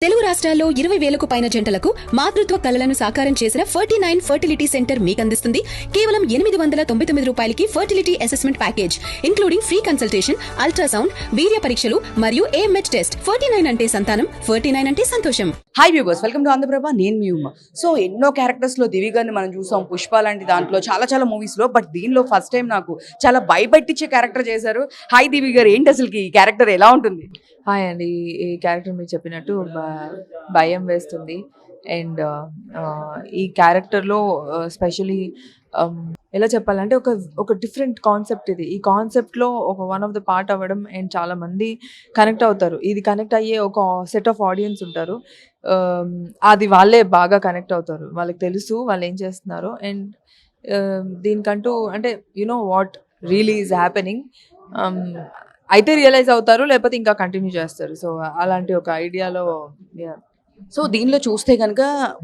తెలుగు రాష్ట్రాల్లో 20,000కు పైన జంటలకు మాతృత్వ కలలను సాకారం చేసిన 49 ఫర్టిలిటీ సెంటర్ మీకు అందిస్తుంది కేవలం 899 రూపాయలకి fertility assessment package including free consultation, ultrasound, వీర్య పరీక్షలు మరియు AMH టెస్ట్. 49 అంటే సంతానం, 49 అంటే సంతోషం. Hi viewers, welcome to Andhra Prabha. నేను మీ ఉమ్మ. సో ఎన్నో క్యారెక్టర్స్ లో దివి గారిని మనం చూసాం, పుష్ప లాంటి దాంట్లో చాలా మూవీస్ లో. బట్ దీనిలో ఫస్ట్ టైం నాకు చాలా భయపెట్టించే క్యారెక్టర్ చేశారు. హాయ్ దివి గారు, ఏంటి అసలు ఈ క్యారెక్టర్ ఎలా ఉంటుంది? హాయ్ అండి. ఈ క్యారెక్టర్ మీరు చెప్పినట్టు భయం వేస్తుంది. అండ్ ఈ క్యారెక్టర్లో స్పెషలీ ఎలా చెప్పాలంటే ఒక డిఫరెంట్ కాన్సెప్ట్ ఇది. ఈ కాన్సెప్ట్లో ఒక వన్ ఆఫ్ ద పార్ట్ అవ్వడం అండ్ చాలా మంది కనెక్ట్ అవుతారు. ఇది కనెక్ట్ అయ్యే ఒక సెట్ ఆఫ్ ఆడియన్స్ ఉంటారు. అది వాళ్ళే బాగా కనెక్ట్ అవుతారు. వాళ్ళకి తెలుసు వాళ్ళు ఏం చేస్తున్నారు. అండ్ దీనికంటూ అంటే you know what really is happening అయితే రియలైజ్ అవుతారు, లేకపోతే ఇంకా కంటిన్యూ చేస్తారు. సో అలాంటి ఒక ఐడియాలో. సో దీనిలో చూస్తే కనుక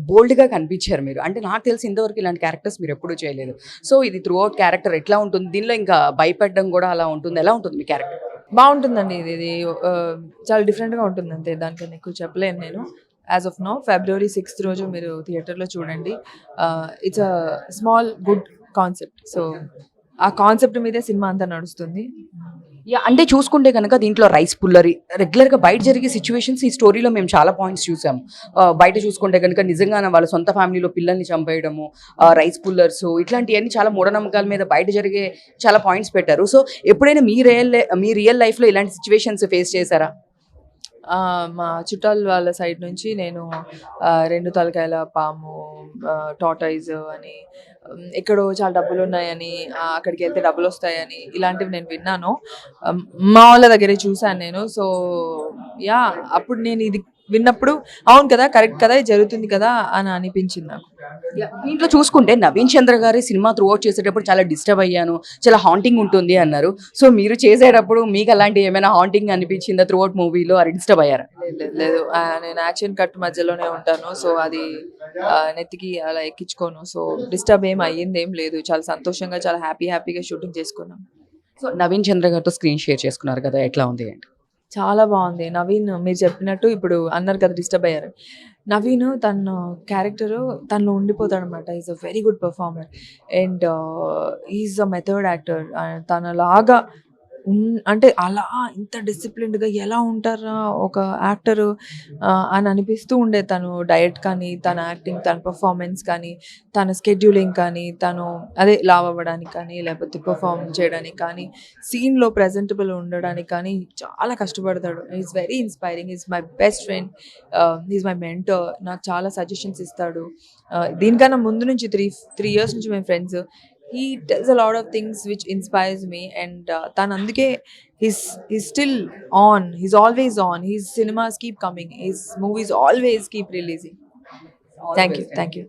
బోల్డ్గా కనిపించారు మీరు. అంటే నాకు తెలిసి ఇంతవరకు ఇలాంటి క్యారెక్టర్స్ మీరు ఎప్పుడూ చేయలేదు. సో ఇది త్రూ అవుట్ క్యారెక్టర్ ఎట్లా ఉంటుంది? దీనిలో ఇంకా భయపడడం కూడా అలా ఉంటుంది. ఎలా ఉంటుంది మీ క్యారెక్టర్? బాగుంటుందండి. ఇది చాలా డిఫరెంట్గా ఉంటుంది అంతే, దానికన్నా ఎక్కువ చెప్పలేను నేను. As of now February 6th రోజు మీరు థియేటర్లో చూడండి. It's a small good concept. So ఆ కాన్సెప్ట్ మీదే సినిమా అంతా నడుస్తుంది. అంటే చూసుకుంటే కనుక దీంట్లో రైస్ పుల్లరి రెగ్యులర్గా బయట జరిగే సిచ్యువేషన్స్ ఈ స్టోరీలో మేము చాలా పాయింట్స్ చూసాము. బయట చూసుకుంటే కనుక నిజంగానే వాళ్ళ సొంత ఫ్యామిలీలో పిల్లల్ని చంపేయడము, రైస్ పుల్లర్స్, ఇట్లాంటివన్నీ చాలా మూఢనమ్మకాల మీద బయట జరిగే చాలా పాయింట్స్ పెట్టారు. సో ఎప్పుడైనా మీ రియల్ లైఫ్లో ఇలాంటి సిచ్యువేషన్స్ ఫేస్ చేశారా? మా చుట్టాల వాళ్ళ సైడ్ నుంచి నేను 2 తలకాయల పాము, టార్టాయిజ్ అని, ఎక్కడో చాలా డబ్బులు ఉన్నాయని, అక్కడికి వెళ్తే డబ్బులు వస్తాయని, ఇలాంటివి నేను విన్నాను. మా వాళ్ళ దగ్గరే చూశాను నేను. సో యా, అప్పుడు నేను ఇది విన్నప్పుడు అవును కదా, కరెక్ట్ కదా, ఇది జరుగుతుంది కదా అని అనిపించింది నాకు. దీంట్లో చూసుకుంటే నవీన్ చంద్ర గారి సినిమా త్రూ అవుట్ చేసేటప్పుడు చాలా డిస్టర్బ్ అయ్యాను, చాలా హాంటింగ్ ఉంటుంది అన్నారు. సో మీరు చేసేటప్పుడు మీకు అలాంటి ఏమైనా హాంటింగ్ అనిపించిందా త్రూ అవుట్ మూవీలో? అది డిస్టర్బ్ అయ్యారా? లేదు, నేను యాక్షన్ కట్ మధ్యలోనే ఉంటాను. సో అది నెత్తికి అలా ఎక్కించుకోను. సో డిస్టర్బ్ ఏం అయ్యింది ఏం లేదు. చాలా సంతోషంగా, చాలా హ్యాపీగా షూటింగ్ చేసుకున్నాం. సో నవీన్ చంద్ర గారితో స్క్రీన్ షేర్ చేసుకున్నారు కదా, ఎట్లా ఉంది ఏంటి? చాలా బాగుంది. నవీన్ మీరు చెప్పినట్టు ఇప్పుడు అన్నారు కదా డిస్టర్బ్ అయ్యారు. నవీన్ తన క్యారెక్టరు తనలో ఉండిపోతాడు అనమాట. Is a very good performer and is a method actor. తనలాగా అంటే అలా ఇంత డిసిప్లిన్డ్గా ఎలా ఉంటారా ఒక యాక్టరు అని అనిపిస్తూ ఉండే. తను డయట్ కానీ, తన యాక్టింగ్, తన పర్ఫార్మెన్స్ కానీ, తన స్కెడ్యూలింగ్ కానీ, తను అదే లావ్ అవ్వడానికి కానీ, లేకపోతే పర్ఫార్మ్ చేయడానికి కానీ, సీన్లో ప్రజెంటబుల్ ఉండడానికి కానీ చాలా కష్టపడతాడు. Is very inspiring. Is my best friend. Is my mentor. నాకు చాలా సజెషన్స్ ఇస్తాడు. దీనికన్నా ముందు నుంచి 3 years నుంచి మేము friends. He tells a lot of things which inspires me, and tan anduke he's still on. He's always on. His cinemas keep coming. His movies always keep releasing. Thank you.